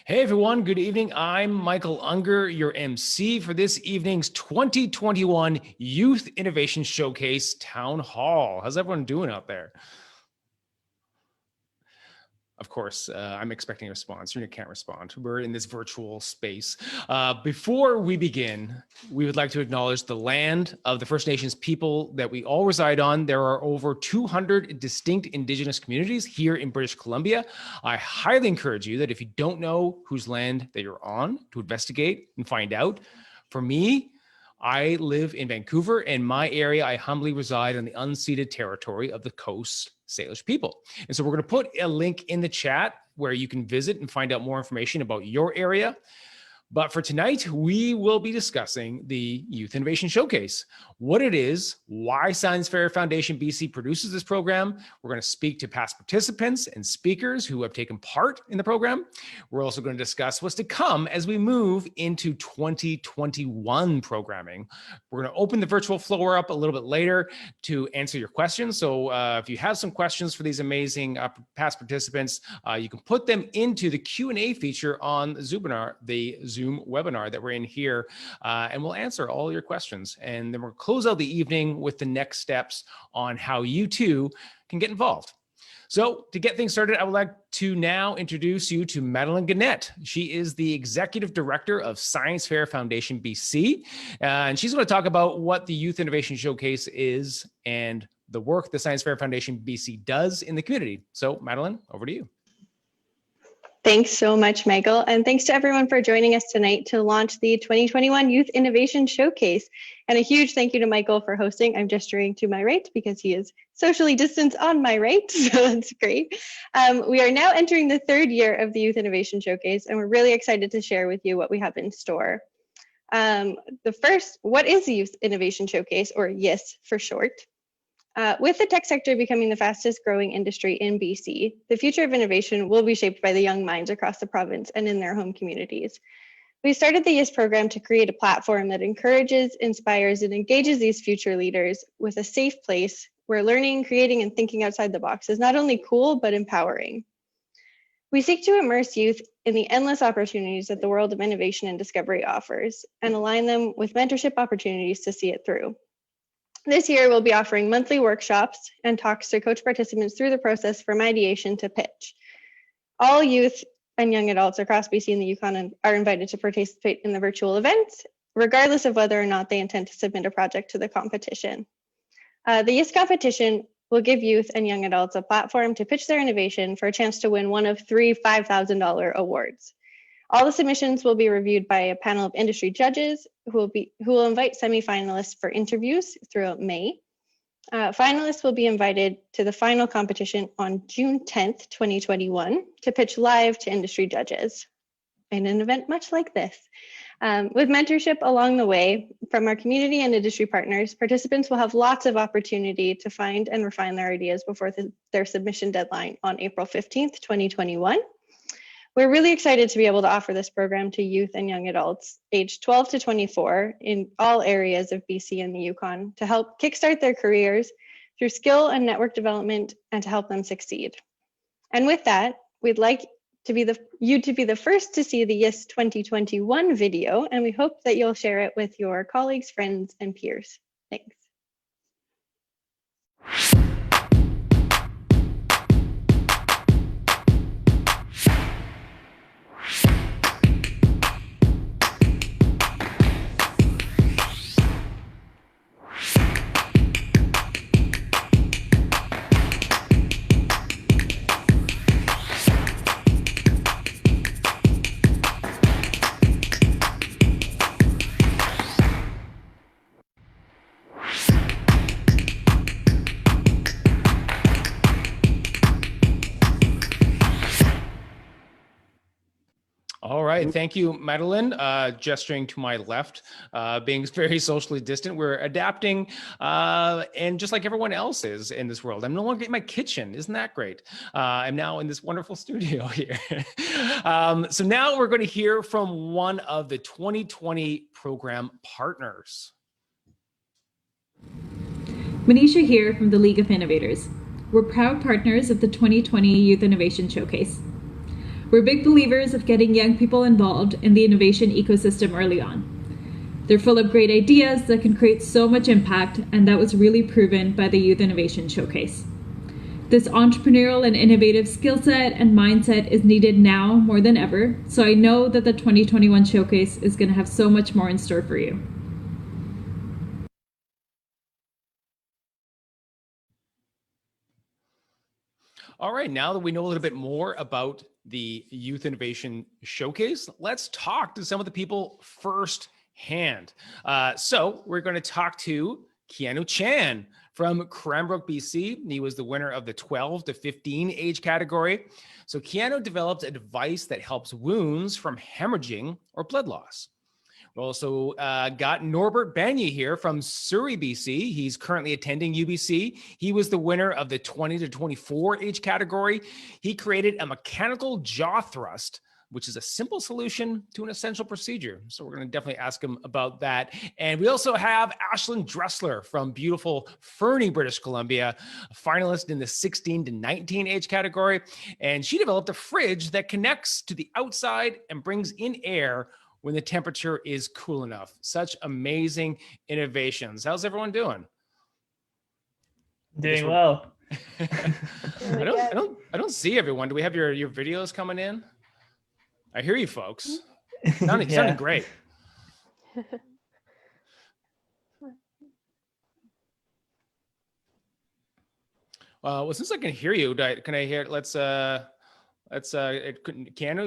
Hey everyone, good evening. I'm Michael Unger, your MC for this evening's 2021 Youth Innovation Showcase Town Hall. How's everyone doing out there? Of course, I'm expecting a response. You can't respond. We're in this virtual space. Before we begin, we would like to acknowledge the land of the First Nations people that we all reside on. There are over 200 distinct Indigenous communities here in British Columbia. I highly encourage you that if you don't know whose land that you're on, to investigate and find out. For me, I live in Vancouver, and my area, I humbly reside on the unceded territory of the Coast Salish people. And so we're going to put a link in the chat where you can visit and find out more information about your area. But for tonight, we will be discussing the Youth Innovation Showcase, what it is, why Science Fair Foundation BC produces this program. We're going to speak to past participants and speakers who have taken part in the program. We're also going to discuss what's to come as we move into 2021 programming. We're going to open the virtual floor up a little bit later to answer your questions. So if you have some questions for these amazing past participants, you can put them into the Q&A feature on the Zoom webinar that we're in here, and we'll answer all your questions. And then we'll close out the evening with the next steps on how you too can get involved. So to get things started, I would like to now introduce you to Madeleine Gannett. She is the Executive Director of Science Fair Foundation BC, and she's going to talk about what the Youth Innovation Showcase is and the work the Science Fair Foundation BC does in the community. So Madeleine, over to you. Thanks so much, Michael. And thanks to everyone for joining us tonight to launch the 2021 Youth Innovation Showcase. And a huge thank you to Michael for hosting. I'm gesturing to my right because he is socially distanced on my right, so that's great. We are now entering the third year of the Youth Innovation Showcase, and we're really excited to share with you what we have in store. What is the Youth Innovation Showcase, or YIS for short? With the tech sector becoming the fastest growing industry in BC, the future of innovation will be shaped by the young minds across the province and in their home communities. We started the YIS program to create a platform that encourages, inspires, and engages these future leaders with a safe place where learning, creating, and thinking outside the box is not only cool, but empowering. We seek to immerse youth in the endless opportunities that the world of innovation and discovery offers, and align them with mentorship opportunities to see it through. This year, we'll be offering monthly workshops and talks to coach participants through the process from ideation to pitch. All youth and young adults across BC and the Yukon are invited to participate in the virtual events, regardless of whether or not they intend to submit a project to the competition. The YIS competition will give youth and young adults a platform to pitch their innovation for a chance to win one of 3 $5,000 awards. All the submissions will be reviewed by a panel of industry judges who will invite semi-finalists for interviews throughout May. Finalists will be invited to the final competition on June 10th, 2021 to pitch live to industry judges in an event much like this. With mentorship along the way from our community and industry partners, participants will have lots of opportunity to find and refine their ideas before their submission deadline on April 15th, 2021. We're really excited to be able to offer this program to youth and young adults aged 12 to 24 in all areas of BC and the Yukon to help kickstart their careers through skill and network development and to help them succeed. And with that, we'd like you to be the first to see the YIS 2021 video, and we hope that you'll share it with your colleagues, friends, and peers. Thanks. All right, thank you, Madeleine. Gesturing to my left, being very socially distant, we're adapting, and just like everyone else is in this world, I'm no longer in my kitchen. Isn't that great? I'm now in this wonderful studio here. So now we're going to hear from one of the 2020 program partners. Manisha here from the League of Innovators. We're proud partners of the 2020 Youth Innovation Showcase. We're big believers of getting young people involved in the innovation ecosystem early on. They're full of great ideas that can create so much impact, and that was really proven by the Youth Innovation Showcase. This entrepreneurial and innovative skill set and mindset is needed now more than ever, so I know that the 2021 Showcase is going to have so much more in store for you. All right, now that we know a little bit more about the Youth Innovation Showcase, let's talk to some of the people firsthand. So we're going to talk to Keanu Chan from Cranbrook, BC. He was the winner of the 12 to 15 age category. So Keanu developed a device that helps wounds from hemorrhaging or blood loss. We also got Norbert Banya here from Surrey, BC. He's currently attending UBC. He was the winner of the 20 to 24 age category. He created a mechanical jaw thrust, which is a simple solution to an essential procedure. So we're going to definitely ask him about that. And we also have Ashlyn Dressler from beautiful Fernie, British Columbia, a finalist in the 16 to 19 age category. And she developed a fridge that connects to the outside and brings in air when the temperature is cool enough. Such amazing innovations. How's everyone doing? Doing well. I don't see everyone. Do we have your videos coming in? I hear you folks. Sounding great. Well, since I can hear you, can I hear? Let's Keanu,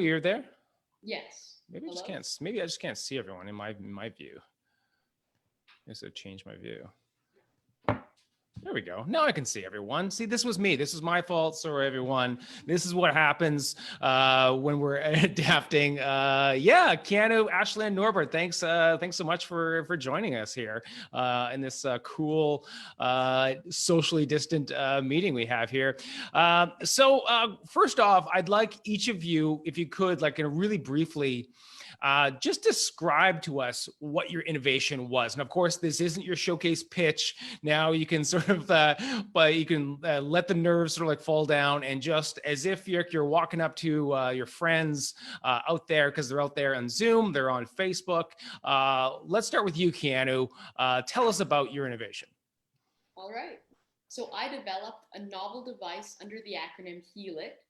you're there? Yes. Maybe I just can't see everyone in my view. I guess I'll change my view. There we go. Now I can see everyone. See, this was me. This was my fault. Sorry, everyone. This is what happens when we're adapting. Yeah, Keanu, Ashlyn, Norbert, thanks so much for joining us here in this cool socially distant meeting we have here. So first off, I'd like each of you, if you could, like, really briefly, just describe to us what your innovation was. And of course, this isn't your showcase pitch. Now you can sort of, but you can let the nerves sort of like fall down, and just as if you're walking up to your friends out there, because they're out there on Zoom, they're on Facebook. Let's start with you, Keanu. Tell us about your innovation. All right. So I developed a novel device under the acronym HEAL-IT.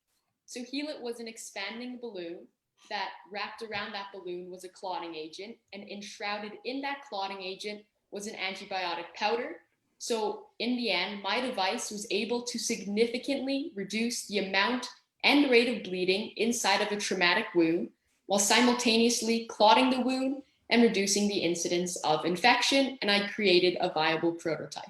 So HEAL-IT was an expanding balloon that wrapped around that balloon was a clotting agent, and enshrouded in that clotting agent was an antibiotic powder. So in the end, my device was able to significantly reduce the amount and rate of bleeding inside of a traumatic wound, while simultaneously clotting the wound and reducing the incidence of infection. And I created a viable prototype.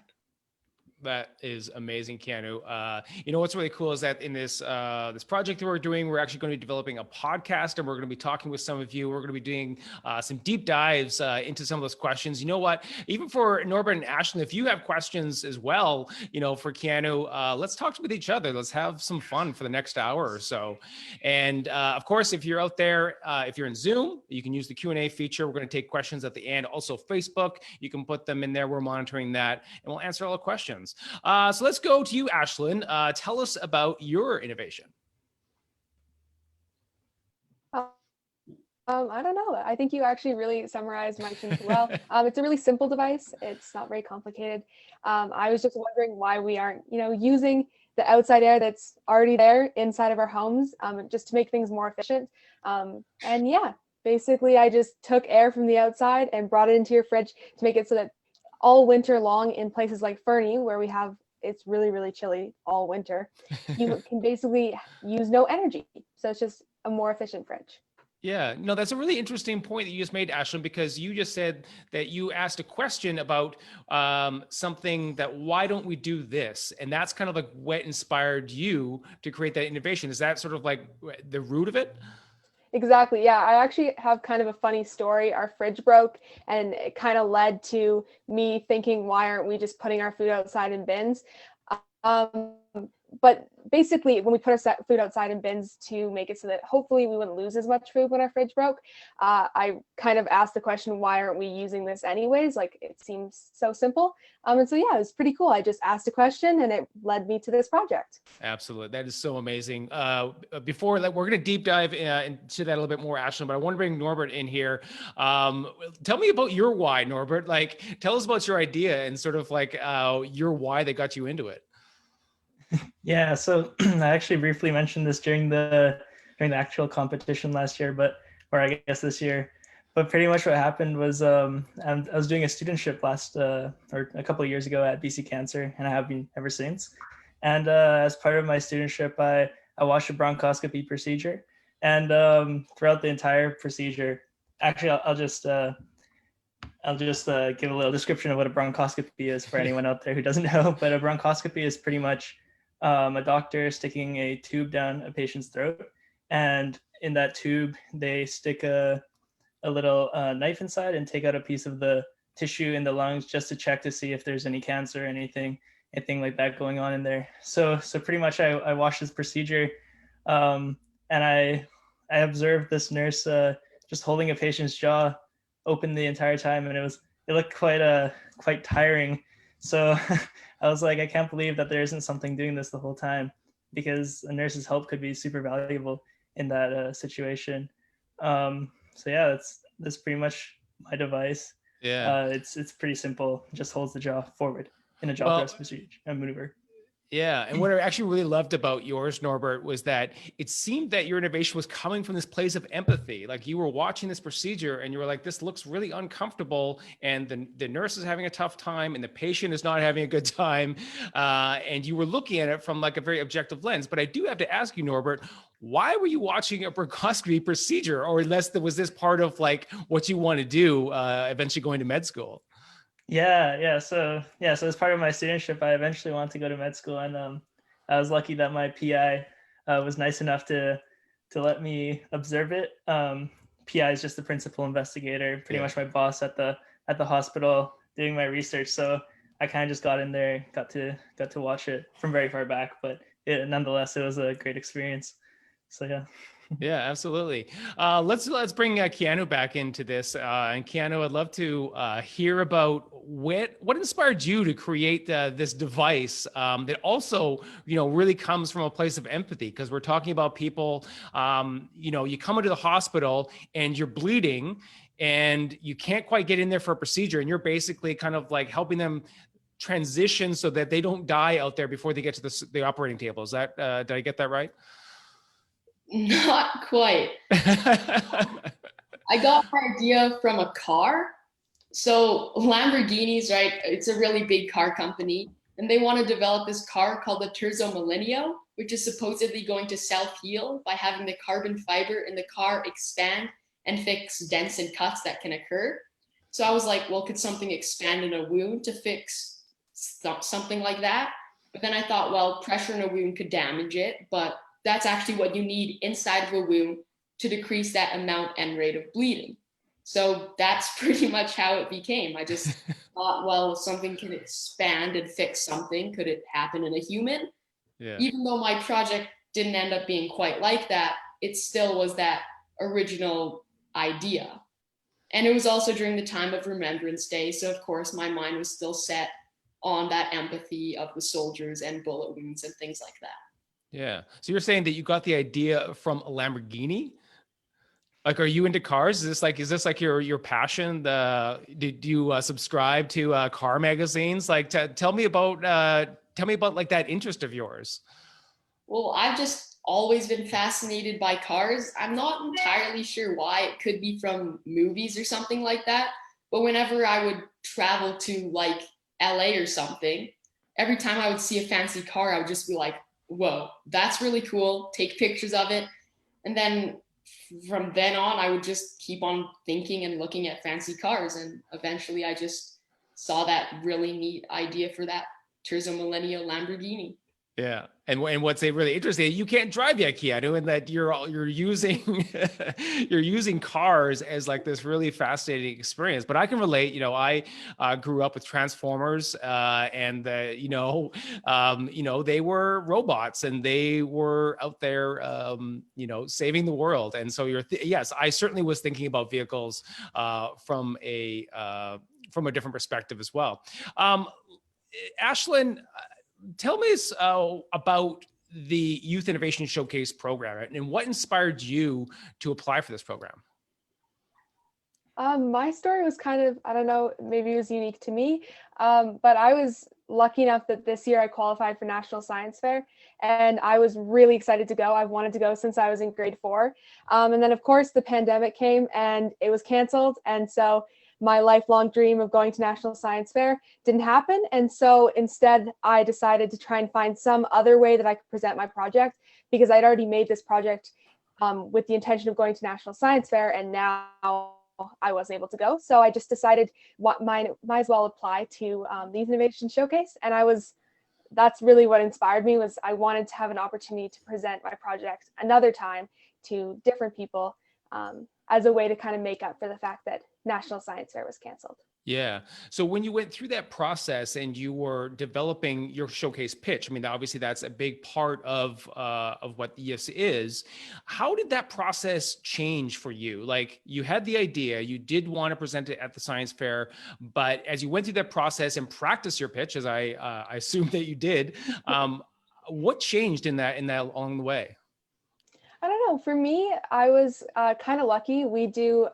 That is amazing, Keanu. You know, what's really cool is that in this this project that we're doing, we're actually going to be developing a podcast, and we're going to be talking with some of you. We're going to be doing some deep dives into some of those questions. You know what? Even for Norbert and Ashlyn, if you have questions as well, you know, for Keanu, let's talk with each other. Let's have some fun for the next hour or so. And of course, if you're out there, if you're in Zoom, you can use the Q&A feature. We're going to take questions at the end. Also, Facebook, you can put them in there. We're monitoring that, and we'll answer all the questions. So let's go to you, Ashlyn. Tell us about your innovation. I don't know. I think you actually really summarized my things well. It's a really simple device. It's not very complicated. I was just wondering why we aren't, using the outside air that's already there inside of our homes, just to make things more efficient. And yeah, basically I just took air from the outside and brought it into your fridge to make it so that all winter long in places like Fernie, where it's really, really chilly all winter, you can basically use no energy. So it's just a more efficient fridge. Yeah, no, that's a really interesting point that you just made, Ashlyn, because you just said that you asked a question about something that, why don't we do this? And that's kind of like what inspired you to create that innovation. Is that sort of like the root of it? Exactly. Yeah, I actually have kind of a funny story. Our fridge broke, and it kind of led to me thinking, why aren't we just putting our food outside in bins? but basically, when we put our food outside in bins to make it so that hopefully we wouldn't lose as much food when our fridge broke, I kind of asked the question, why aren't we using this anyways? Like, it seems so simple. And so, yeah, it was pretty cool. I just asked a question and it led me to this project. Absolutely. That is so amazing. Before that, we're going to deep dive into that a little bit more, Ashlyn, but I want to bring Norbert in here. Tell me about your why, Norbert. Like, tell us about your idea and sort of like your why that got you into it. Yeah, so I actually briefly mentioned this during the actual competition last year, or I guess this year. But pretty much what happened was I was doing a studentship or a couple of years ago at BC Cancer, and I have been ever since. And as part of my studentship, I watched a bronchoscopy procedure, and throughout the entire procedure, actually, I'll just give a little description of what a bronchoscopy is for anyone out there who doesn't know. But a bronchoscopy is pretty much a doctor sticking a tube down a patient's throat, and in that tube they stick a little knife inside and take out a piece of the tissue in the lungs just to check to see if there's any cancer or anything like that going on in there. So pretty much I watched this procedure, and I observed this nurse just holding a patient's jaw open the entire time, and it looked quite tiring. So I was like, I can't believe that there isn't something doing this the whole time, because a nurse's help could be super valuable in that situation. So yeah, that's pretty much my device. Yeah. It's pretty simple. It just holds the jaw forward in a jaw thrust procedure and maneuver. Yeah. And what I actually really loved about yours, Norbert, was that it seemed that your innovation was coming from this place of empathy. Like, you were watching this procedure and you were like, this looks really uncomfortable. And the nurse is having a tough time and the patient is not having a good time. And you were looking at it from like a very objective lens. But I do have to ask you, Norbert, why were you watching a bronchoscopy procedure? Or was this part of like what you want to do eventually going to med school? Yeah. So as part of my studentship, I eventually wanted to go to med school, and I was lucky that my PI was nice enough to let me observe it. PI is just the principal investigator, pretty much my boss at the hospital doing my research. So I kind of just got in there, got to watch it from very far back, but nonetheless, it was a great experience. So yeah. Yeah, absolutely. Let's bring Keanu back into this. And Keanu, I'd love to hear about what inspired you to create this device that also, really comes from a place of empathy, because we're talking about people, you come into the hospital and you're bleeding and you can't quite get in there for a procedure, and you're basically kind of like helping them transition so that they don't die out there before they get to the operating table. Is that, did I get that right? Not quite. I got my idea from a car. So Lamborghinis, right? It's a really big car company, and they want to develop this car called the Terzo Millennio, which is supposedly going to self-heal by having the carbon fiber in the car expand and fix dents and cuts that can occur. So I was like, well, could something expand in a wound to fix something like that? But then I thought, well, pressure in a wound could damage it, but that's actually what you need inside of a wound to decrease that amount and rate of bleeding. So that's pretty much how it became. I just thought, well, if something can expand and fix something, could it happen in a human? Yeah. Even though my project didn't end up being quite like that, it still was that original idea. And it was also during the time of Remembrance Day. So of course my mind was still set on that empathy of the soldiers and bullet wounds and things like that. Yeah. So you're saying that you got the idea from a Lamborghini? Like, are you into cars? Is this like your passion? Do you subscribe to car magazines? Like, tell me about like that interest of yours. Well, I've just always been fascinated by cars. I'm not entirely sure why. It could be from movies or something like that. But whenever I would travel to like LA or something, every time I would see a fancy car, I would just be like, whoa, that's really cool. Take pictures of it. And then from then on, I would just keep on thinking and looking at fancy cars. And eventually I just saw that really neat idea for that Terzo Millennio Lamborghini. Yeah, and what's really interesting, you can't drive yet, Keanu, and that you're using you're using cars as like this really fascinating experience. But I can relate. I grew up with Transformers, and they were robots, and they were out there, saving the world. And so yes, I certainly was thinking about vehicles from a different perspective as well. Ashlyn, tell me about the Youth Innovation Showcase program and what inspired you to apply for this program. My story was kind of, I don't know, maybe it was unique to me, but I was lucky enough that this year I qualified for National Science Fair, and I was really excited to go. I've wanted to go since I was in grade 4. And then, of course, the pandemic came and it was canceled. And so my lifelong dream of going to National Science Fair didn't happen. And so instead, I decided to try and find some other way that I could present my project, because I'd already made this project with the intention of going to National Science Fair, and now I wasn't able to go. So I just decided might as well apply to the Youth Innovation Showcase. And that's really what inspired me, was I wanted to have an opportunity to present my project another time to different people, as a way to kind of make up for the fact that National Science Fair was canceled. Yeah. So when you went through that process and you were developing your showcase pitch, I mean, obviously that's a big part of what YIS is. How did that process change for you? Like, you had the idea, you did want to present it at the science fair, but as you went through that process and practiced your pitch, as I assume that you did, what changed in that along the way? I don't know. For me, I was kind of lucky. We do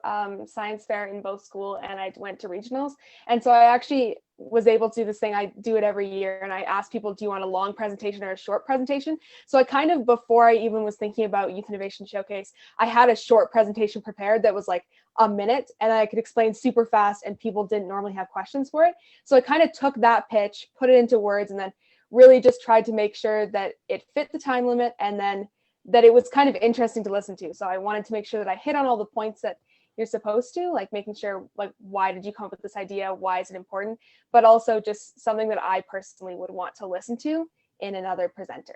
science fair in both school, and I went to regionals. And so I actually was able to do this thing. I do it every year. And I ask people, do you want a long presentation or a short presentation? So I kind of, before I even was thinking about Youth Innovation Showcase, I had a short presentation prepared that was like a minute, and I could explain super fast, and people didn't normally have questions for it. So I kind of took that pitch, put it into words, and then really just tried to make sure that it fit the time limit, and then that it was kind of interesting to listen to. So I wanted to make sure that I hit on all the points that you're supposed to, like making sure, like, why did you come up with this idea? Why is it important? But also just something that I personally would want to listen to in another presenter.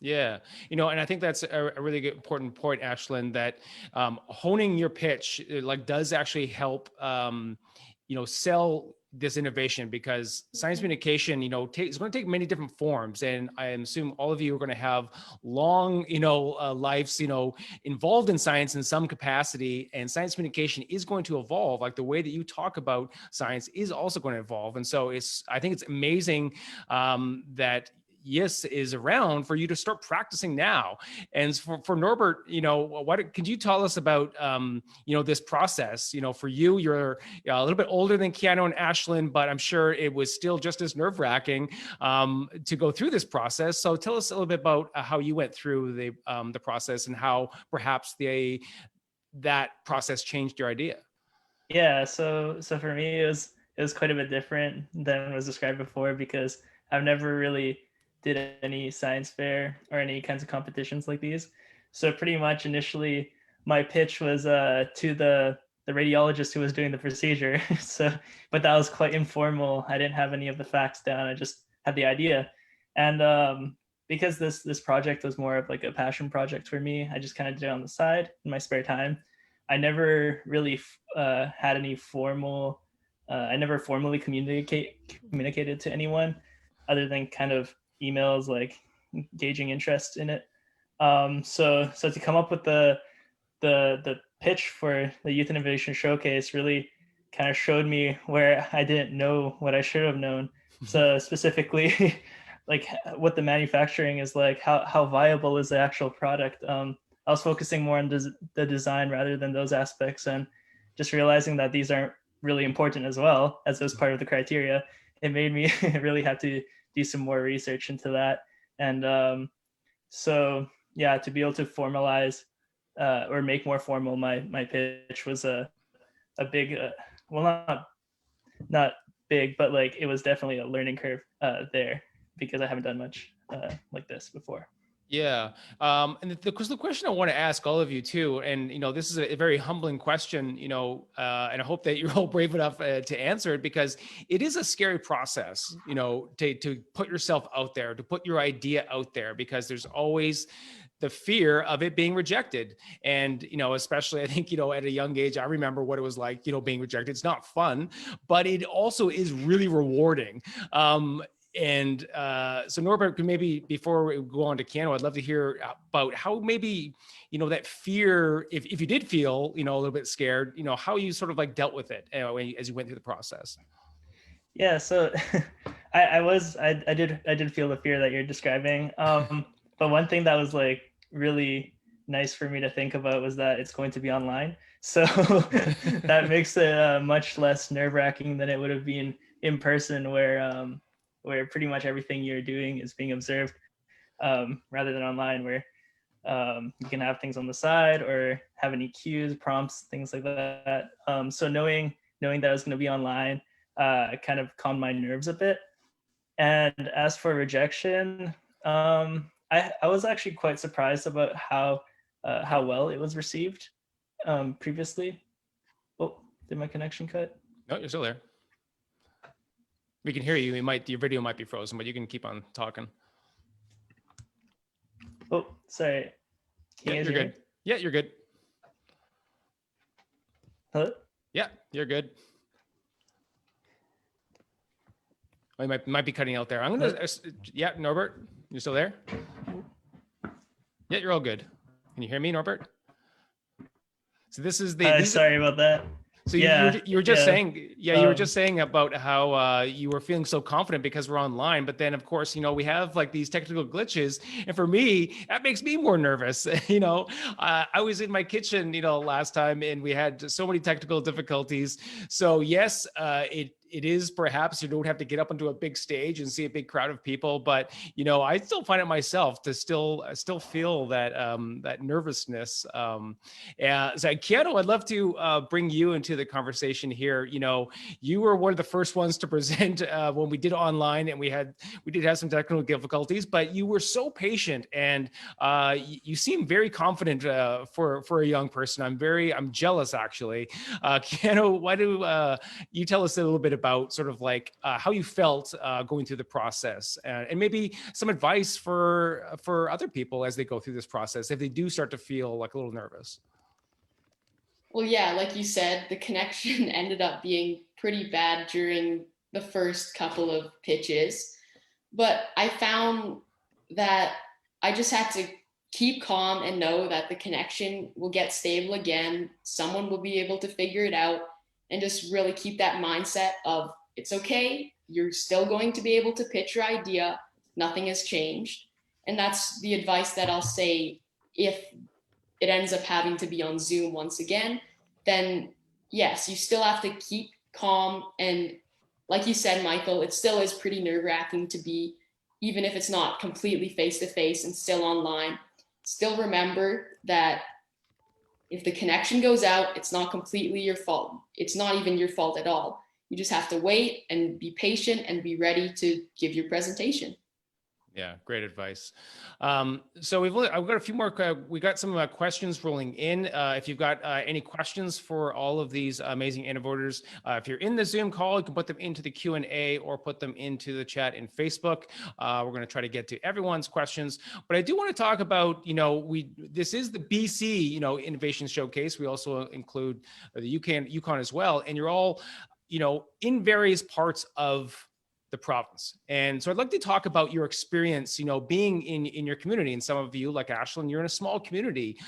Yeah. And I think that's a really good, important point, Ashlyn, that honing your pitch does actually help, sell this innovation, because science communication, it's going to take many different forms. And I assume all of you are going to have long, lives, involved in science in some capacity, and science communication is going to evolve. Like, the way that you talk about science is also going to evolve. And so I think it's amazing that YIS is around for you to start practicing now. And for Norbert, could you tell us about, this process? For you, you're a little bit older than Keanu and Ashlyn, but I'm sure it was still just as nerve-wracking to go through this process. So tell us a little bit about how you went through the process, and how perhaps that process changed your idea. Yeah, so for me, it was quite a bit different than was described before, because I've never really did any science fair or any kinds of competitions like these. So pretty much initially my pitch was to the radiologist who was doing the procedure. But that was quite informal. I didn't have any of the facts down. I just had the idea. And because this project was more of like a passion project for me, I just kind of did it on the side in my spare time. I never really had any formal, I never formally communicated to anyone other than kind of emails, like gauging interest in it. So to come up with the pitch for the Youth Innovation Showcase really kind of showed me where I didn't know what I should have known. So specifically, like what the manufacturing is like, how viable is the actual product. I was focusing more on the design rather than those aspects, and just realizing that these aren't really important as well as part of the criteria. It made me really have to do some more research into that. And so yeah, to be able to formalize or make more formal my pitch was a big, well, not big, but like it was definitely a learning curve there, because I haven't done much like this before. Yeah. And the question I want to ask all of you too, and, this is a very humbling question, and I hope that you're all brave enough to answer it, because it is a scary process, to put yourself out there, to put your idea out there, because there's always the fear of it being rejected. And, especially I think, at a young age, I remember what it was like, being rejected. It's not fun, but it also is really rewarding. And so Norbert, could maybe, before we go on to Keanu, I'd love to hear about how maybe, that fear, if you did feel, a little bit scared, how you sort of like dealt with it as you went through the process. Yeah, so I did feel the fear that you're describing. But one thing that was like really nice for me to think about was that it's going to be online. So that makes it much less nerve-wracking than it would have been in person, where pretty much everything you're doing is being observed, rather than online, where you can have things on the side or have any cues, prompts, things like that. So knowing that I was going to be online kind of calmed my nerves a bit. And as for rejection, I was actually quite surprised about how well it was received previously. Oh, did my connection cut? No, you're still there. We can hear you. Your video might be frozen, but you can keep on talking. Oh, sorry. Yeah, you're good. Yeah, you're good. Hello? Yeah, you're good. Oh, you might be cutting out there. I'm gonna. Yeah, Norbert, you still there? Yeah, you're all good. Can you hear me, Norbert? So this is the. Sorry about that. So Yeah, you were just saying, you were just saying about how you were feeling so confident because we're online, but then of course, we have like these technical glitches. And for me, that makes me more nervous. I was in my kitchen, last time, and we had so many technical difficulties. So yes, it is perhaps you don't have to get up onto a big stage and see a big crowd of people, but I still find it myself to still feel that that nervousness. So Keanu, I'd love to bring you into the conversation here. You were one of the first ones to present when we did online, and we did have some technical difficulties, but you were so patient, and you seem very confident for a young person. I'm jealous, actually. Keanu, why do you tell us a little bit about sort of like how you felt going through the process, and maybe some advice for other people as they go through this process, if they do start to feel like a little nervous? Well, yeah, like you said, the connection ended up being pretty bad during the first couple of pitches, but I found that I just had to keep calm and know that the connection will get stable again. Someone will be able to figure it out, and just really keep that mindset of it's okay. You're still going to be able to pitch your idea. Nothing has changed. And that's the advice that I'll say if it ends up having to be on Zoom once again, then yes, you still have to keep calm. And like you said, Michael, it still is pretty nerve-wracking to be, even if it's not completely face-to-face and still online, still remember that if the connection goes out, it's not completely your fault. It's not even your fault at all. You just have to wait and be patient and be ready to give your presentation. Yeah, great advice. So I've got a few more. We got some questions rolling in. If you've got any questions for all of these amazing innovators, if you're in the Zoom call, you can put them into the Q&A or put them into the chat in Facebook. We're going to try to get to everyone's questions, but I do want to talk about, this is the BC, Innovation Showcase. We also include the UK and Yukon as well, and you're all, in various parts of the province. And so I'd like to talk about your experience, being in your community. And some of you, like Ashlyn, you're in a small community.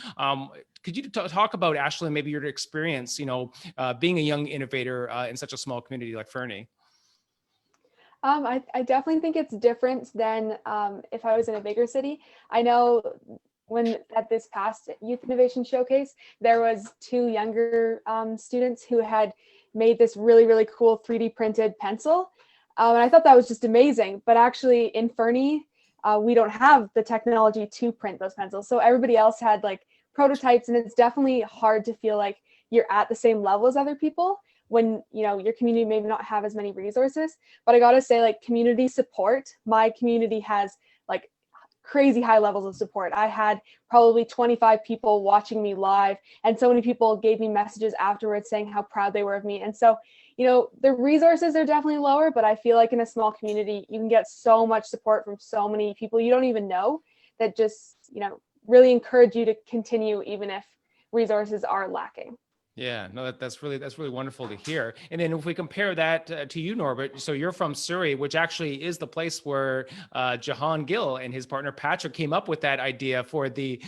Could you talk about, Ashlyn, maybe your experience, being a young innovator in such a small community like Fernie? I definitely think it's different than if I was in a bigger city. I know when at this past Youth Innovation Showcase, there was 2 younger students who had made this really, really cool 3D printed pencil. And I thought that was just amazing. But actually in Fernie, we don't have the technology to print those pencils. So everybody else had like prototypes, and it's definitely hard to feel like you're at the same level as other people when, your community may not have as many resources. But I gotta say, like, community support, my community has like crazy high levels of support. I had probably 25 people watching me live, and so many people gave me messages afterwards saying how proud they were of me. And so, the resources are definitely lower, but I feel like in a small community, you can get so much support from so many people you don't even know that just, really encourage you to continue even if resources are lacking. Yeah, no, that's really wonderful to hear. And then if we compare that to you, Norbert, so you're from Surrey, which actually is the place where Jahan Gill and his partner Patrick came up with that idea for the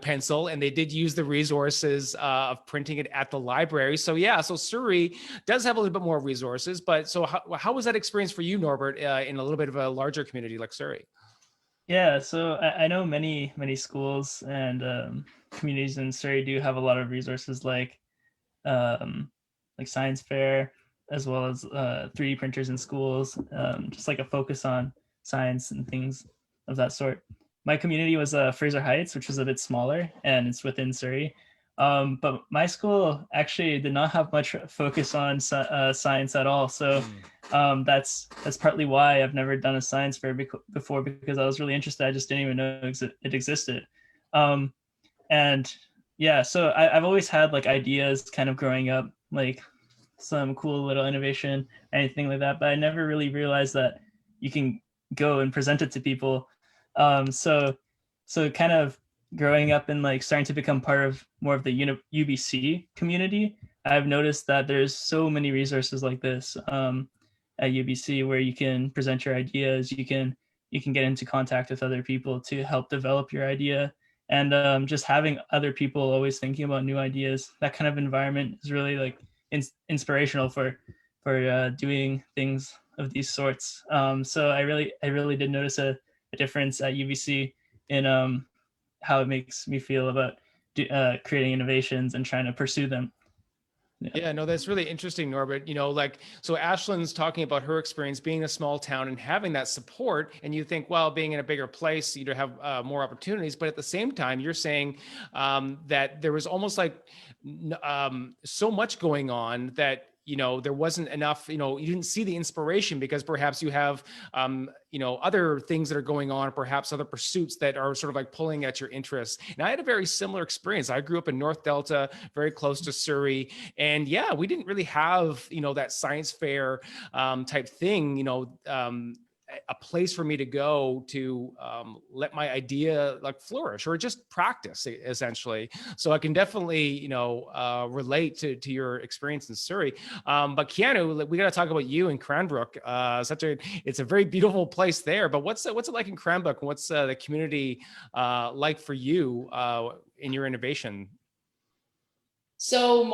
pencil, and they did use the resources of printing it at the library. So yeah, so Surrey does have a little bit more resources, but so how was that experience for you, Norbert, in a little bit of a larger community like Surrey? Yeah, so I know many schools and communities in Surrey do have a lot of resources like science fair, as well as 3D printers in schools, just like a focus on science and things of that sort. My community was Fraser Heights, which was a bit smaller, and it's within Surrey. But my school actually did not have much focus on science at all. So that's partly why I've never done a science fair before, because I was really interested. I just didn't even know it existed. And yeah, so I've always had like ideas kind of growing up, like some cool little innovation, anything like that, but I never really realized that you can go and present it to people. So kind of growing up and like starting to become part of more of the UBC community, I've noticed that there's so many resources like this at UBC where you can present your ideas, you can get into contact with other people to help develop your idea. And just having other people always thinking about new ideas, that kind of environment is really like inspirational for doing things of these sorts. So I really did notice a difference at UBC in how it makes me feel about creating innovations and trying to pursue them. Yeah, no, that's really interesting, Norbert. So Ashlyn's talking about her experience being in a small town and having that support. And you think, well, being in a bigger place, you'd have more opportunities. But at the same time, you're saying that there was almost like so much going on that there wasn't enough, you didn't see the inspiration because perhaps you have, other things that are going on, perhaps other pursuits that are sort of like pulling at your interests. And I had a very similar experience. I grew up in North Delta, very close to Surrey. And yeah, we didn't really have, that science fair type thing, a place for me to go to let my idea like flourish or just practice essentially. So I can definitely, relate to your experience in Surrey. But Keanu, we got to talk about you in Cranbrook. It's a very beautiful place there, but what's it like in Cranbrook? And what's the community like for you in your innovation? So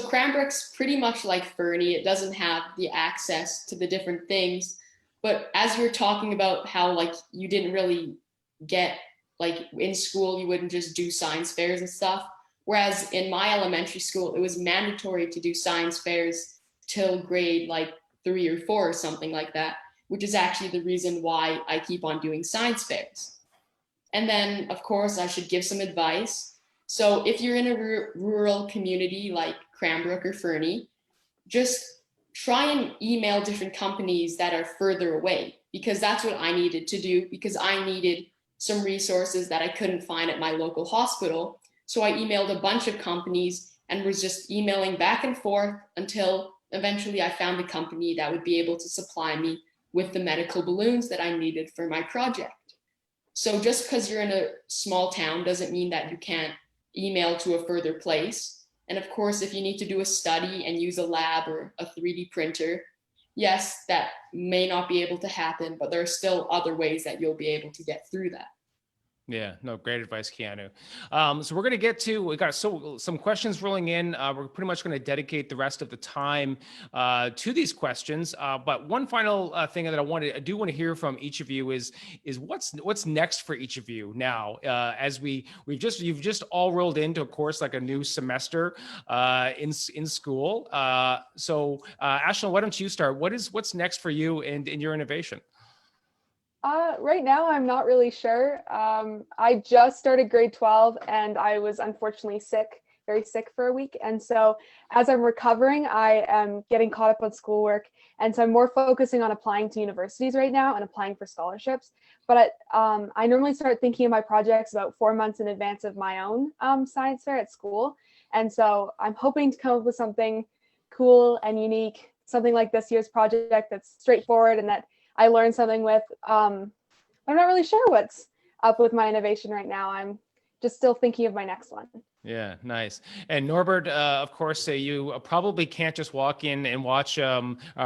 Cranbrook's pretty much like Fernie. It doesn't have the access to the different things. But as you're talking about how like you didn't really get like in school, you wouldn't just do science fairs and stuff. Whereas in my elementary school, it was mandatory to do science fairs till grade like 3 or 4 or something like that, which is actually the reason why I keep on doing science fairs. And then, of course, I should give some advice. So if you're in a rural community like Cranbrook or Fernie, just try and email different companies that are further away, because that's what I needed to do, because I needed some resources that I couldn't find at my local hospital. So I emailed a bunch of companies and was just emailing back and forth until eventually I found a company that would be able to supply me with the medical balloons that I needed for my project. So just because you're in a small town doesn't mean that you can't email to a further place. And of course, if you need to do a study and use a lab or a 3D printer, yes, that may not be able to happen, but there are still other ways that you'll be able to get through that. Yeah, no, great advice, Keanu. So we're going to we got some questions rolling in. We're pretty much going to dedicate the rest of the time to these questions. But one final thing that I do want to hear from each of you is what's next for each of you now, as you've just all rolled into, of course, like a new semester in school. So Ashlyn, why don't you start? What's next for you and in your innovation? Right now, I'm not really sure. I just started grade 12 and I was unfortunately sick very sick for a week. And so as I'm recovering, I am getting caught up on schoolwork. And so I'm more focusing on applying to universities right now and applying for scholarships. But I normally start thinking of my projects about 4 months in advance of my own science fair at school. And so I'm hoping to come up with something cool and unique, something like this year's project that's straightforward and that I learned something with. I'm not really sure what's up with my innovation right now. I'm just still thinking of my next one. Yeah, nice. And Norbert, of course, you probably can't just walk in and watch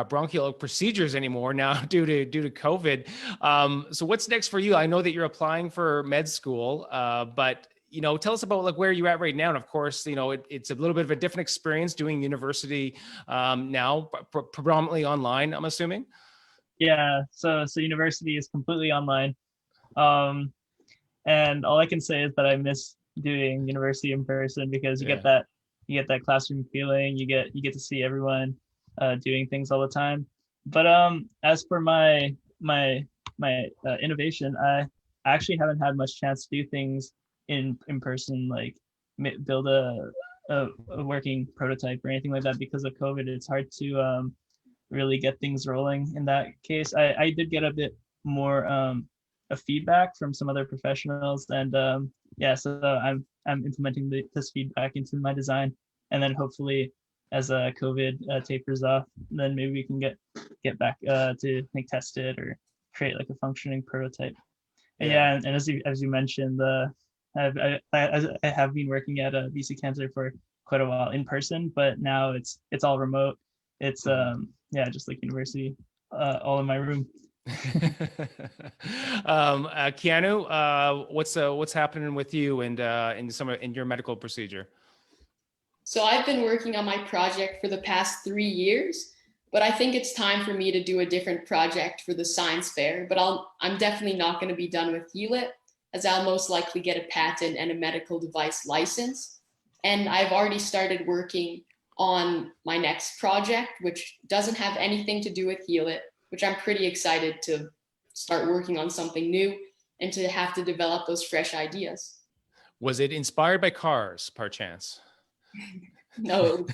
bronchial procedures anymore now due to COVID. So what's next for you? I know that you're applying for med school, but tell us about like where you're at right now. And of course, it's a little bit of a different experience doing university now, predominantly online, I'm assuming. Yeah, so university is completely online. And all I can say is that I miss doing university in person because you get that classroom feeling, you get to see everyone doing things all the time. But as for my innovation, I actually haven't had much chance to do things in person, like build a working prototype or anything like that because of COVID. It's hard to really get things rolling in that case. I did get a bit more a feedback from some other professionals, and so I'm implementing this feedback into my design, and then hopefully as COVID tapers off, then maybe we can get back to like test it or create like a functioning prototype. And as you mentioned, I have been working at BC Cancer for quite a while in person, but now it's all remote. It's just like university, all in my room. Keanu, what's happening with you and in your medical procedure? So I've been working on my project for the past 3 years, but I think it's time for me to do a different project for the science fair. But I'm definitely not going to be done with Hewlett, as I'll most likely get a patent and a medical device license. And I've already started working on my next project, which doesn't have anything to do with Hewlett, which I'm pretty excited to start working on something new and to have to develop those fresh ideas. Was it inspired by cars, per chance? No.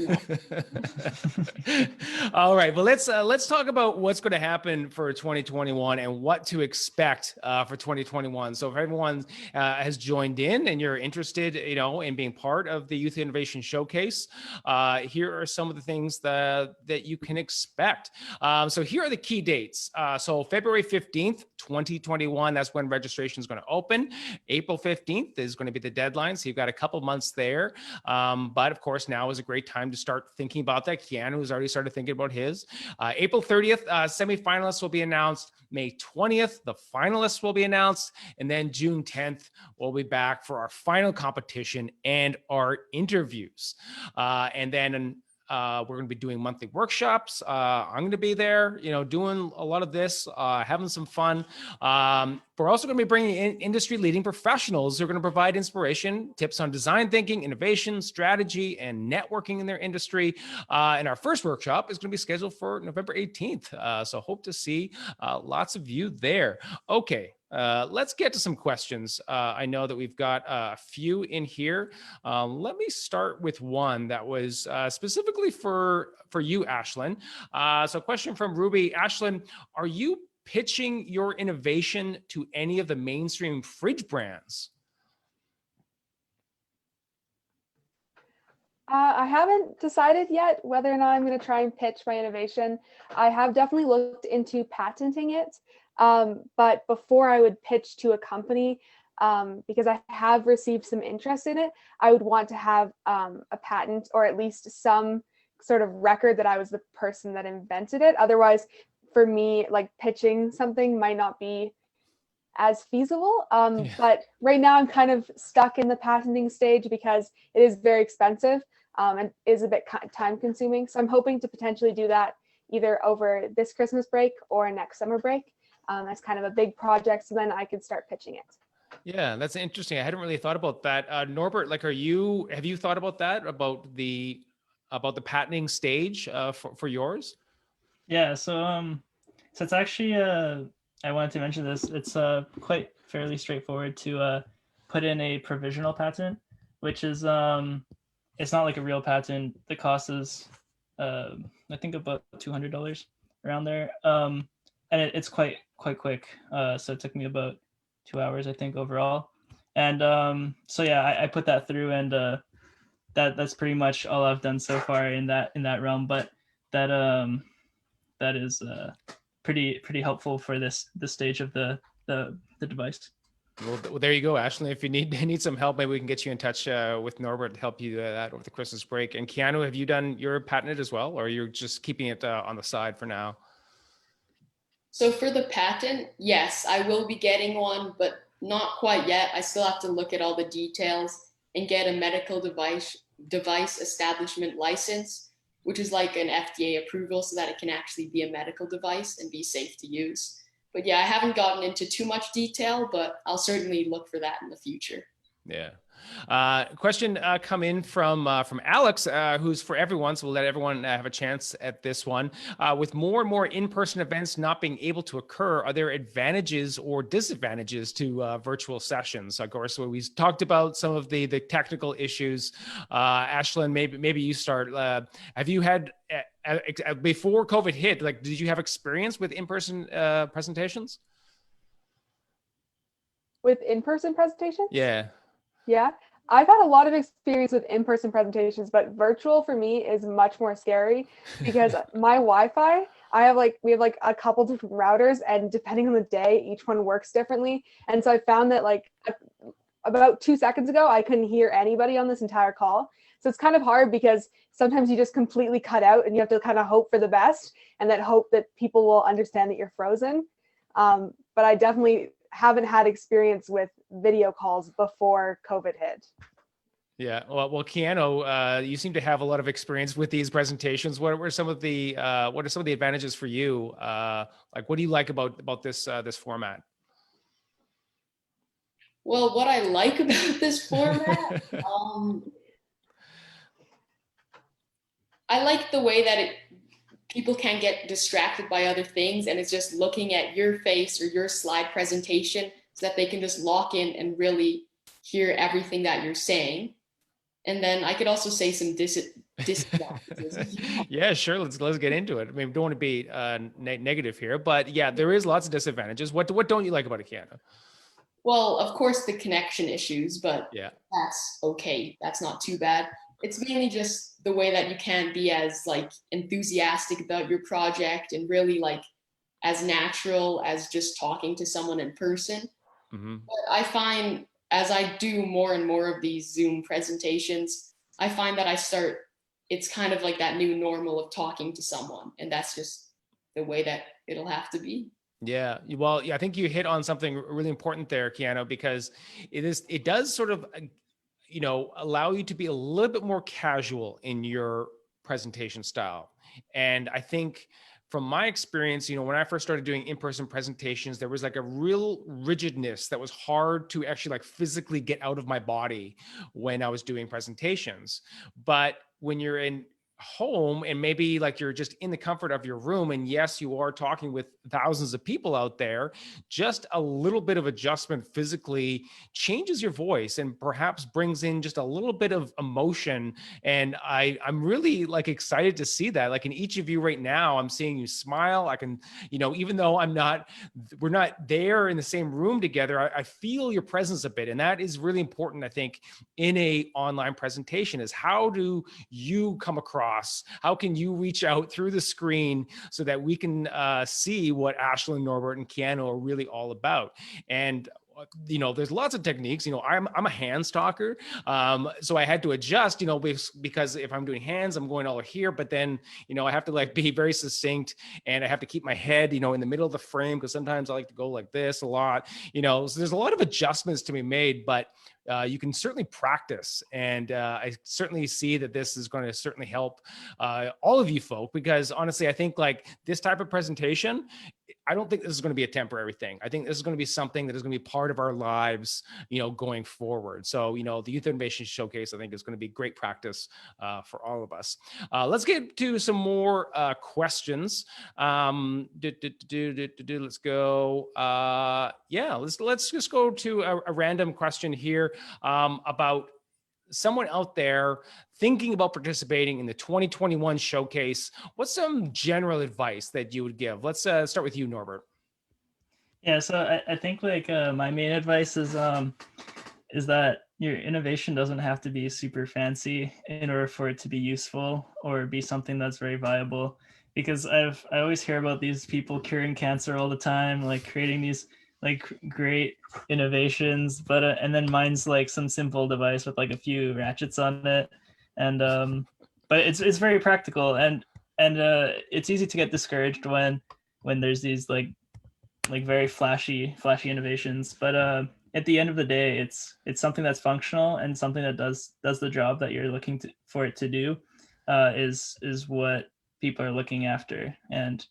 All right. Well, let's talk about what's going to happen for 2021 and what to expect for 2021. So if everyone has joined in and you're interested, in being part of the Youth Innovation Showcase, here are some of the things that you can expect. So here are the key dates. So February 15th, 2021, that's when registration is going to open. April 15th is going to be the deadline. So you've got a couple months there. But of course, now is a great time to start thinking about that. Keanu has already started thinking about his. April 30th, semifinalists will be announced. May 20th, the finalists will be announced. And then June 10th, we'll be back for our final competition and our interviews. And then we're going to be doing monthly workshops. I'm going to be there, doing a lot of this, having some fun. We're also going to be bringing in industry-leading professionals who are going to provide inspiration, tips on design thinking, innovation, strategy, and networking in their industry. And our first workshop is going to be scheduled for November 18th. So hope to see lots of you there. Okay. Let's get to some questions. I know that we've got a few in here. Let me start with one that was specifically for you, Ashlyn. So a question from Ruby. Ashlyn, are you pitching your innovation to any of the mainstream fridge brands? I haven't decided yet whether or not I'm going to try and pitch my innovation. I have definitely looked into patenting it. But before I would pitch to a company, because I have received some interest in it, I would want to have a patent or at least some sort of record that I was the person that invented it. Otherwise, for me, like pitching something might not be as feasible. But right now I'm kind of stuck in the patenting stage because it is very expensive and is a bit time consuming. So I'm hoping to potentially do that either over this Christmas break or next summer break. As kind of a big project, so then I could start pitching it. Yeah, that's interesting. I hadn't really thought about that. Norbert, have you thought about that, about the patenting stage for yours? Yeah, so it's actually I wanted to mention this. It's quite fairly straightforward to put in a provisional patent, which is it's not like a real patent. The cost is, I think about $200 around there. And it's quite quick. So it took me about 2 hours, I think, overall. And so yeah, I put that through, and that's pretty much all I've done so far in that realm. But that that is pretty helpful for this stage of the device. Well, there you go, Ashley. If you need some help, maybe we can get you in touch with Norbert to help you do that over the Christmas break. And Keanu, have you done your patented as well, or you're just keeping it on the side for now? So for the patent, yes, I will be getting one, but not quite yet. I still have to look at all the details and get a medical device establishment license, which is like an FDA approval so that it can actually be a medical device and be safe to use. But yeah, I haven't gotten into too much detail, but I'll certainly look for that in the future. Yeah. Question come in from Alex, who's for everyone, so we'll let everyone have a chance at this one. With more and more in-person events not being able to occur, are there advantages or disadvantages to virtual sessions? Of course, we talked about some of the technical issues. Ashlyn, maybe you start. Have you had before COVID hit? Like, did you have experience with in-person presentations? With in-person presentations? Yeah. Yeah, I've had a lot of experience with in-person presentations, but virtual for me is much more scary because my Wi-Fi, we have like a couple different routers, and depending on the day, each one works differently. And so I found that like about 2 seconds ago, I couldn't hear anybody on this entire call. So it's kind of hard because sometimes you just completely cut out and you have to kind of hope for the best and that hope that people will understand that you're frozen. But I definitely haven't had experience with video calls before COVID hit. Yeah, well, Keanu, you seem to have a lot of experience with these presentations. What are some of the advantages for you? Like, what do you like about this format? Well, what I like about this format, I like the way that people can get distracted by other things, and it's just looking at your face or your slide presentation so that they can just lock in and really hear everything that you're saying. And then I could also say some disadvantages. Yeah, sure. Let's get into it. I mean, we don't want to be negative here, but yeah, there is lots of disadvantages. What don't you like about it, Keanu? Well, of course, the connection issues, but yeah, that's okay. That's not too bad. It's mainly just the way that you can be as like enthusiastic about your project and really like as natural as just talking to someone in person. Mm-hmm. But I find as I do more and more of these Zoom presentations, I find that it's kind of like that new normal of talking to someone. And that's just the way that it'll have to be. Yeah, well, yeah, I think you hit on something really important there, Keanu, because it does sort of, allow you to be a little bit more casual in your presentation style. And I think from my experience, when I first started doing in-person presentations, there was like a real rigidness that was hard to actually like physically get out of my body when I was doing presentations. But when you're in home and maybe like you're just in the comfort of your room, and yes, you are talking with thousands of people out there, just a little bit of adjustment physically changes your voice and perhaps brings in just a little bit of emotion. And I'm really like excited to see that. Like in each of you right now, I'm seeing you smile. I can, even though we're not there in the same room together, I feel your presence a bit. And that is really important, I think, in a online presentation, is how do you come across? How can you reach out through the screen so that we can see what Ashlyn, Norbert, and Keanu are really all about? And there's lots of techniques. I'm a hands talker, so I had to adjust. Because if I'm doing hands, I'm going all here. But then, I have to like be very succinct, and I have to keep my head, in the middle of the frame, because sometimes I like to go like this a lot. So there's a lot of adjustments to be made, but you can certainly practice. And I certainly see that this is going to certainly help all of you folk, because honestly, I think like this type of presentation, I don't think this is going to be a temporary thing. I think this is going to be something that is going to be part of our lives, going forward. So, the Youth Innovation Showcase, I think, is going to be great practice for all of us. Let's get to some more questions. Let's go. Let's just go to a random question here about someone out there thinking about participating in the 2021 showcase, what's some general advice that you would give? Let's start with you, Norbert. Yeah, so I think like my main advice is that your innovation doesn't have to be super fancy in order for it to be useful or be something that's very viable. Because I always hear about these people curing cancer all the time, like creating these like great innovations, but and then mine's like some simple device with like a few ratchets on it, and but it's very practical, and it's easy to get discouraged when there's these like very flashy innovations, but at the end of the day, it's something that's functional and something that does the job that you're looking for it to do, is what people are looking after. And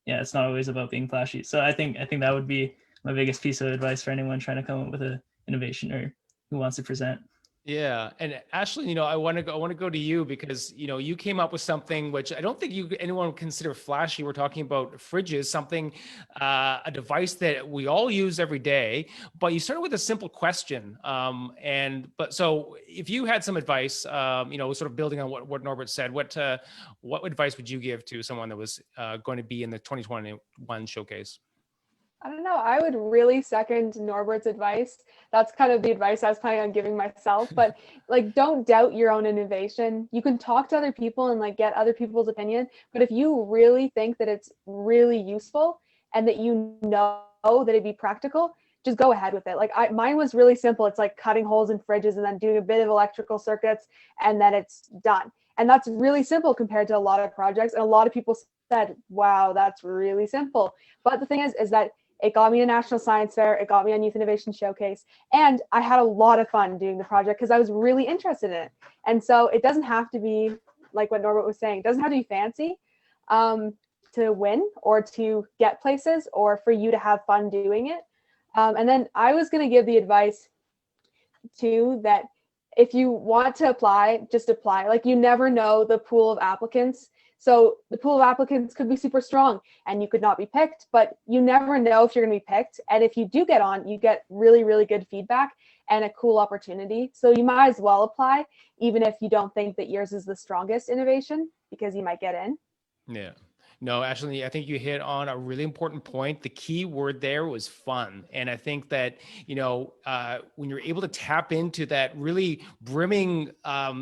yeah, it's not always about being flashy. So I think that would be my biggest piece of advice for anyone trying to come up with an innovation or who wants to present. Yeah, and Ashley, I want to go to you because you came up with something which I don't think anyone would consider flashy. We're talking about fridges, something, a device that we all use every day. But you started with a simple question, so if you had some advice, sort of building on what Norbert said, what advice would you give to someone that was going to be in the 2021 showcase? I don't know. I would really second Norbert's advice. That's kind of the advice I was planning on giving myself. But like, don't doubt your own innovation. You can talk to other people and like get other people's opinion. But if you really think that it's really useful and that you know that it'd be practical, just go ahead with it. Like mine was really simple. It's like cutting holes in fridges and then doing a bit of electrical circuits, and then it's done. And that's really simple compared to a lot of projects. And a lot of people said, wow, that's really simple. But the thing is that it got me a National Science Fair. It got me on Youth Innovation Showcase. And I had a lot of fun doing the project because I was really interested in it. And so it doesn't have to be like what Norbert was saying. It doesn't have to be fancy to win or to get places or for you to have fun doing it. And then I was going to give the advice too that if you want to apply, just apply. Like you never know the pool of applicants. So the pool of applicants could be super strong and you could not be picked, but you never know if you're going to be picked. And if you do get on, you get really, really good feedback and a cool opportunity. So you might as well apply, even if you don't think that yours is the strongest innovation, because you might get in. Yeah. No, Ashley, I think you hit on a really important point. The key word there was fun. And I think that, when you're able to tap into that really brimming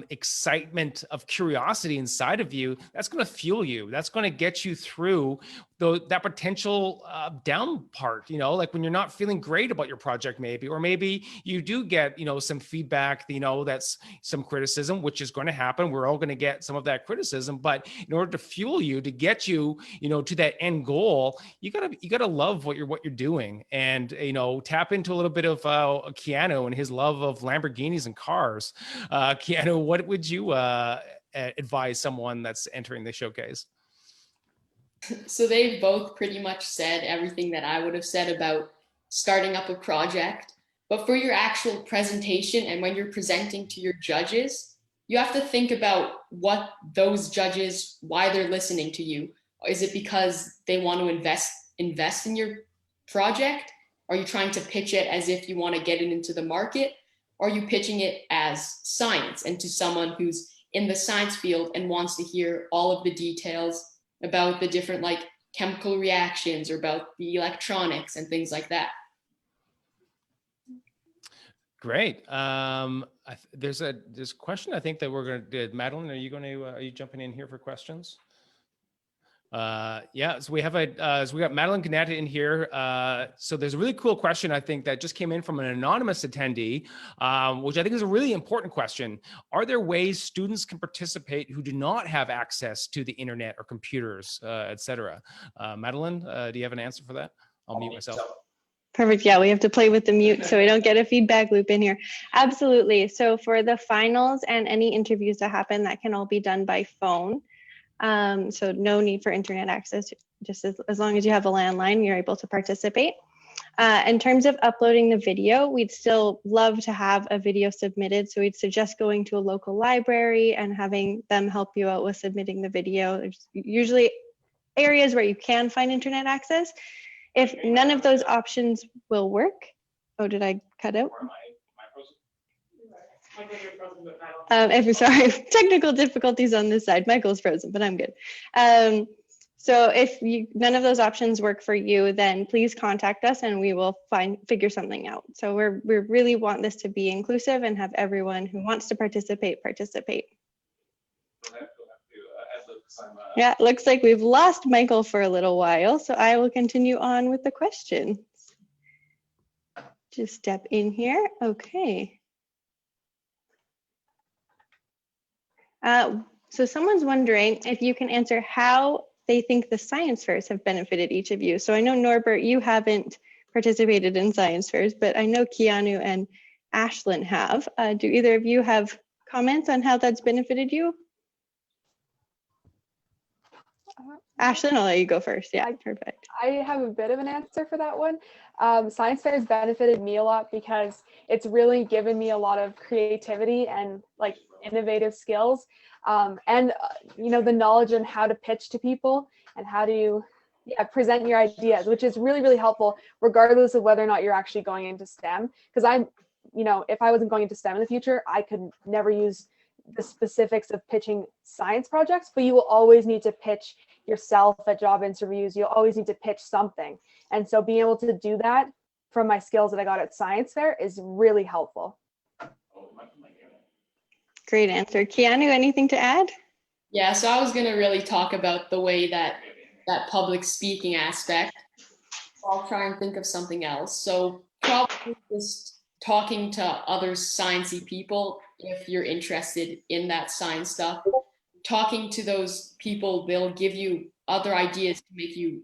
excitement of curiosity inside of you, that's going to fuel you. That's going to get you through that potential down part, like when you're not feeling great about your project, maybe, or maybe you do get, some feedback, that's some criticism, which is going to happen. We're all going to get some of that criticism, but in order to fuel you, to get you, to that end goal, you gotta love what you're doing, and tap into a little bit of Keanu and his love of Lamborghinis and cars. Keanu, what would you advise someone that's entering the showcase? So they've both pretty much said everything that I would have said about starting up a project. But for your actual presentation and when you're presenting to your judges, you have to think about what those judges, why they're listening to you. Is it because they want to invest in your project? Are you trying to pitch it as if you want to get it into the market? Or are you pitching it as science and to someone who's in the science field and wants to hear all of the details about the different like chemical reactions or about the electronics and things like that? Great. There's a question I think that we're going to do. Madeleine, are you jumping in here for questions? So we got Madeleine Gannett in here. So there's a really cool question, I think, that just came in from an anonymous attendee, which I think is a really important question. Are there ways students can participate who do not have access to the internet or computers, et cetera? Madeleine, do you have an answer for that? I'll mute myself. Perfect. Yeah, we have to play with the mute so we don't get a feedback loop in here. Absolutely. So for the finals and any interviews that happen, that can all be done by phone. So no need for internet access. Just as long as you have a landline, you're able to participate. In terms of uploading the video, we'd still love to have a video submitted. So we'd suggest going to a local library and having them help you out with submitting the video. There's usually areas where you can find internet access. If none of those options will work, oh, did I cut out? Sorry, technical difficulties on this side. Michael's frozen, but I'm good. So if none of those options work for you, then please contact us and we will figure something out. So we really want this to be inclusive and have everyone who wants to participate. Yeah, it looks like we've lost Michael for a little while, so I will continue on with the questions. Just step in here. Okay. So someone's wondering if you can answer how they think the science fairs have benefited each of you. So I know, Norbert, you haven't participated in science fairs, but I know Keanu and Ashlyn have. Do either of you have comments on how that's benefited you? Ashlyn, I'll let you go first. Yeah, perfect. I have a bit of an answer for that one. Science fairs benefited me a lot because it's really given me a lot of creativity and like innovative skills, and you know, the knowledge on how to pitch to people and how to present your ideas, which is really, really helpful regardless of whether or not you're actually going into STEM. Because if I wasn't going into STEM in the future, I could never use the specifics of pitching science projects, but you will always need to pitch yourself at job interviews. You'll always need to pitch something. And so being able to do that from my skills that I got at science fair is really helpful. Great answer. Keanu, anything to add? Yeah, so I was going to really talk about the way that public speaking aspect. I'll try and think of something else. So probably just talking to other sciencey people if you're interested in that science stuff. Talking to those people, they'll give you other ideas to make you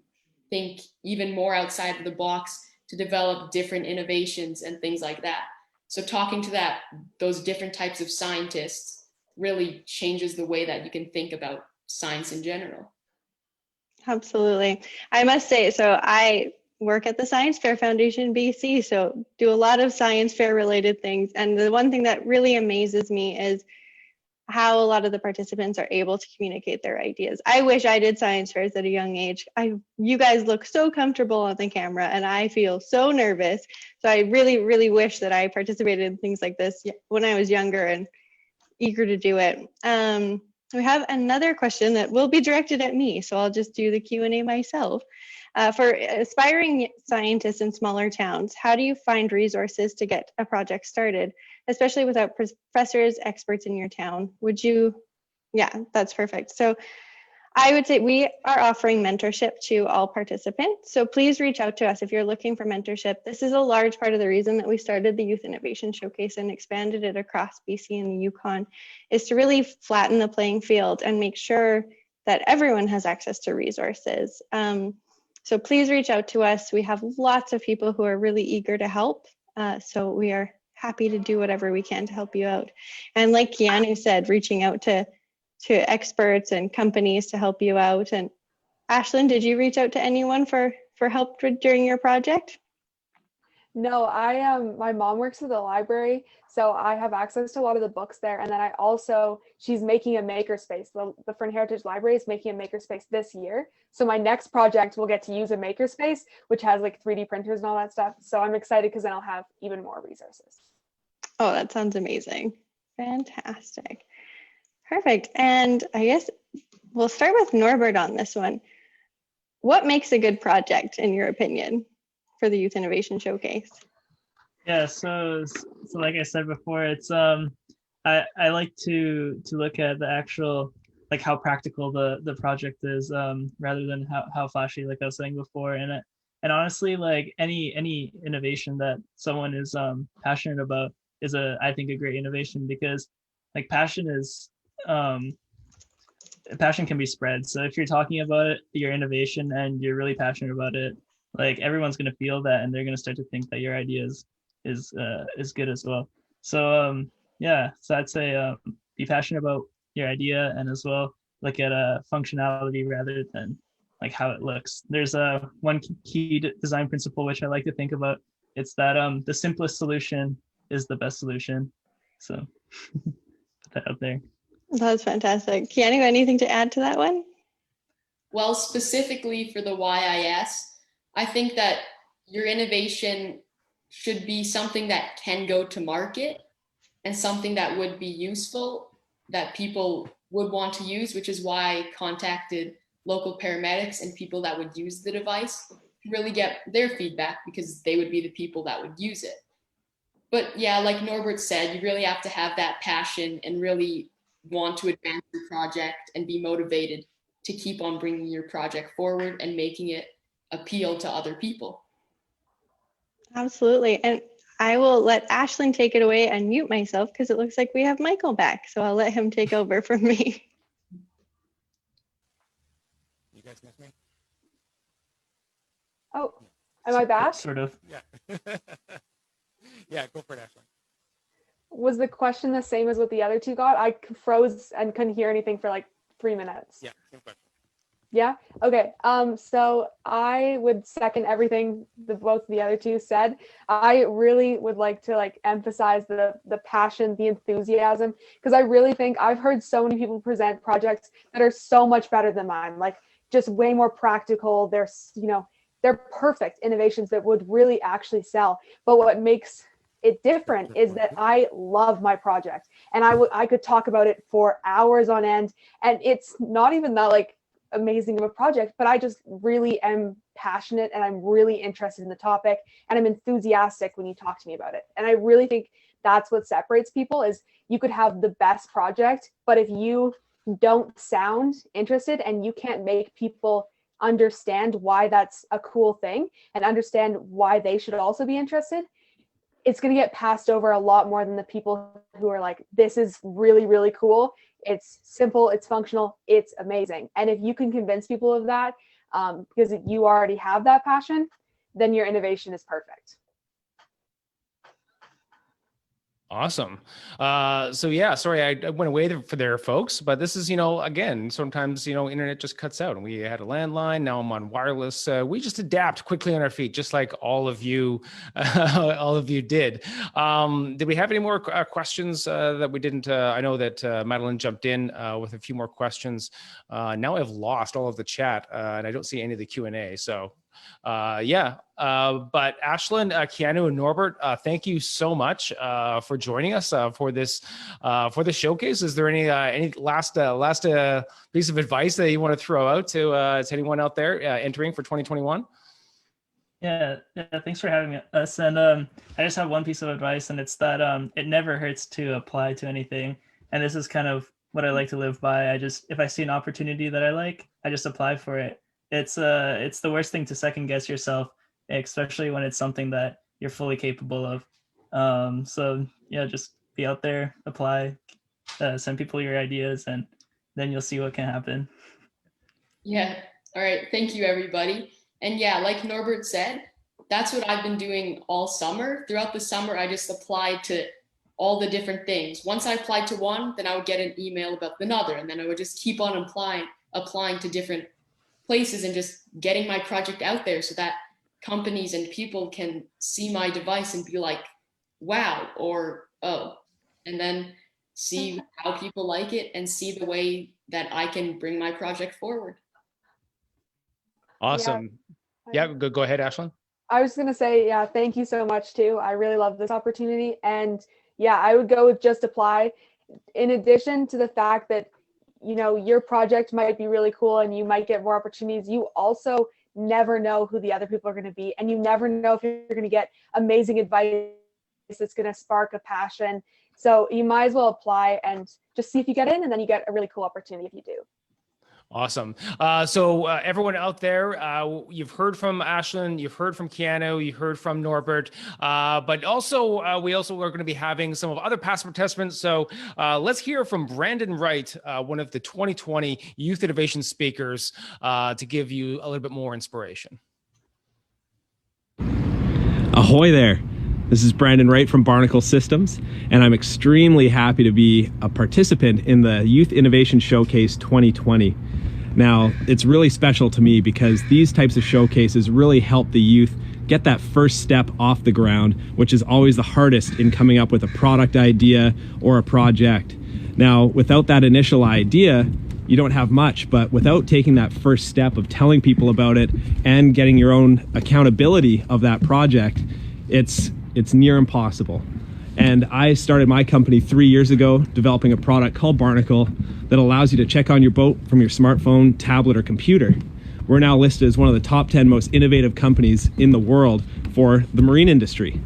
think even more outside of the box, to develop different innovations and things like that. So talking to those different types of scientists really changes the way that you can think about science in general. Absolutely. I must say, so I work at the Science Fair Foundation BC, so do a lot of science fair related things. And the one thing that really amazes me is how a lot of the participants are able to communicate their ideas. I wish I did science fairs at a young age. You guys look so comfortable on the camera and I feel so nervous. So I really, really wish that I participated in things like this when I was younger and eager to do it. We have another question that will be directed at me, so I'll just do the Q&A myself. For aspiring scientists in smaller towns, how do you find resources to get a project started, especially without professors, experts in your town? Yeah, that's perfect. So I would say we are offering mentorship to all participants. So please reach out to us if you're looking for mentorship. This is a large part of the reason that we started the Youth Innovation Showcase and expanded it across BC and the Yukon, is to really flatten the playing field and make sure that everyone has access to resources. So please reach out to us. We have lots of people who are really eager to help. So we are happy to do whatever we can to help you out. And like Keanu said, reaching out to experts and companies to help you out. And Ashlyn, did you reach out to anyone for help during your project? No, my mom works at the library, so I have access to a lot of the books there. And then she's making a makerspace. The Fern Heritage Library is making a makerspace this year. So my next project will get to use a makerspace, which has like 3D printers and all that stuff. So I'm excited because then I'll have even more resources. Oh, that sounds amazing. Fantastic. Perfect. And I guess we'll start with Norbert on this one. What makes a good project, in your opinion, for the Youth Innovation Showcase? Yeah, so like I said before, it's I like to look at the actual, like, how practical the project is, rather than how flashy, like I was saying before. And honestly, like any innovation that someone is passionate about is I think a great innovation, because like passion can be spread. So if you're talking about your innovation and you're really passionate about it, like everyone's going to feel that, and they're going to start to think that your idea is good as well. So so I'd say be passionate about your idea, and as well look at functionality rather than like how it looks. There's one key design principle which I like to think about. It's that the simplest solution is the best solution. So put that out there. That's fantastic. Keanu, anything to add to that one? Well, specifically for the YIS, I think that your innovation should be something that can go to market. and something that would be useful that people would want to use, which is why I contacted local paramedics and people that would use the device to really get their feedback, because they would be the people that would use it. But yeah, like Norbert said, you really have to have that passion and really want to advance your project and be motivated to keep on bringing your project forward and making it appeal to other people. Absolutely. And I will let Ashlyn take it away and mute myself because it looks like we have Michael back. So I'll let him take over from me. You guys miss me? Oh, am I back? Sort of. Yeah. Yeah, go for it, Ashlyn. Was the question the same as what the other two got? I froze and couldn't hear anything for like 3 minutes. Yeah, same question. Yeah. Okay. So I would second everything both the other two said. I really would like to emphasize the passion, the enthusiasm, because I really think I've heard so many people present projects that are so much better than mine, like just way more practical. They're perfect innovations that would really actually sell. But what makes it different is that I love my project, and I could talk about it for hours on end, and it's not even that amazing of a project, but I just really am passionate and I'm really interested in the topic, and I'm enthusiastic when you talk to me about it. And I really think that's what separates people. Is you could have the best project, but if you don't sound interested and you can't make people understand why that's a cool thing and understand why they should also be interested, it's going to get passed over a lot more than the people who are like, this is really, really cool. It's simple, it's functional, it's amazing. And if you can convince people of that, because you already have that passion, then your innovation is perfect. Awesome. So yeah, sorry, I went away there, folks, but this is, again, sometimes, internet just cuts out, and we had a landline. Now I'm on wireless. We just adapt quickly on our feet, just like all of you, did. Did we have any more questions that we didn't? I know that Madeleine jumped in with a few more questions. Now I've lost all of the chat and I don't see any of the Q&A. So but Ashlyn, Keanu, and Norbert, thank you so much for joining us for this showcase. Is there any last piece of advice that you want to throw out to anyone out there entering for 2021? Yeah, thanks for having us. And I just have one piece of advice, and it's that it never hurts to apply to anything. And this is kind of what I like to live by. If I see an opportunity that I like, I just apply for it. It's the worst thing to second guess yourself, especially when it's something that you're fully capable of. So yeah, just be out there, apply, send people your ideas, and then you'll see what can happen. Yeah. All right. Thank you, everybody. And yeah, like Norbert said, that's what I've been doing all summer. Throughout the summer, I just applied to all the different things. Once I applied to one, then I would get an email about another, and then I would just keep on applying to different places and just getting my project out there so that companies and people can see my device and be like, wow, or oh, and then see how people like it and see the way that I can bring my project forward. Awesome. Yeah, go ahead, Ashlyn. I was going to say, yeah, thank you so much too. I really love this opportunity. And yeah, I would go with just apply. In addition to the fact that your project might be really cool and you might get more opportunities, you also never know who the other people are going to be. And you never know if you're going to get amazing advice that's going to spark a passion. So you might as well apply and just see if you get in, and then you get a really cool opportunity if you do. Awesome. So everyone out there, you've heard from Ashlyn, you've heard from Keanu, you heard from Norbert, but also we also are going to be having some of other past participants. So let's hear from Brandon Wright, one of the 2020 Youth Innovation speakers, to give you a little bit more inspiration. Ahoy there. This is Brandon Wright from Barnacle Systems, and I'm extremely happy to be a participant in the Youth Innovation Showcase 2020. Now, it's really special to me because these types of showcases really help the youth get that first step off the ground, which is always the hardest in coming up with a product idea or a project. Now, without that initial idea, you don't have much, but without taking that first step of telling people about it and getting your own accountability of that project, it's near impossible. And I started my company 3 years ago, developing a product called Barnacle that allows you to check on your boat from your smartphone, tablet, or computer. We're now listed as one of the top 10 most innovative companies in the world for the marine industry.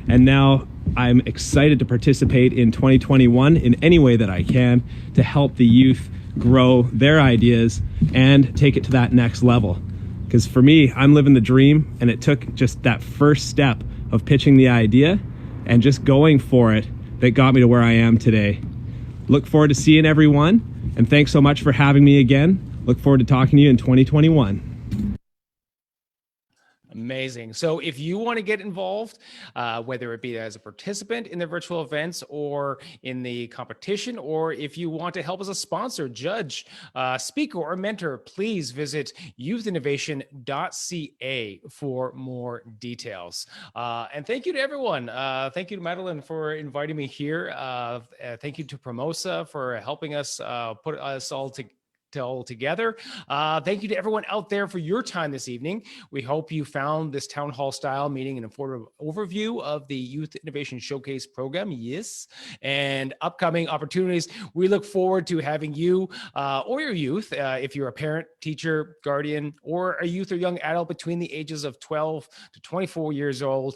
And now I'm excited to participate in 2021 in any way that I can to help the youth grow their ideas and take it to that next level. Because for me, I'm living the dream, and it took just that first step of pitching the idea and just going for it that got me to where I am today. Look forward to seeing everyone, and thanks so much for having me again. Look forward to talking to you in 2021. Amazing. So if you want to get involved, whether it be as a participant in the virtual events or in the competition, or if you want to help as a sponsor, judge, speaker, or mentor, please visit youthinnovation.ca for more details. And thank you to everyone. Thank you to Madeleine for inviting me here. Thank you to Promosa for helping us put us all together. Thank you to everyone out there for your time this evening. We hope you found this town hall style meeting an informative overview of the Youth Innovation Showcase program, yes, and upcoming opportunities. We look forward to having you or your youth, if you're a parent, teacher, guardian, or a youth or young adult between the ages of 12 to 24 years old,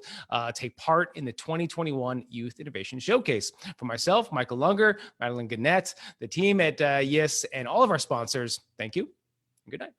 take part in the 2021 Youth Innovation Showcase. For myself, Michael Lunger, Madeleine Gannett, the team at YES, and all of our sponsors, thank you. Good night.